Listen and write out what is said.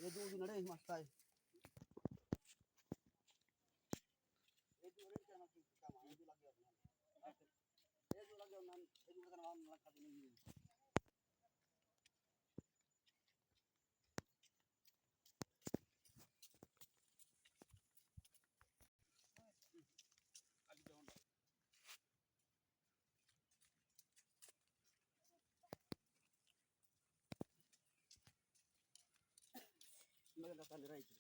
ಇದು ನಡೆ ಮಸ್ತ್ ಆಯ್ ಇದು ರೇಟ್ क्या मत काम है जो लगे अपना ये जो लगे ना ये जो नाम लगा देंगे अभी तो मैं लगा ले रहा है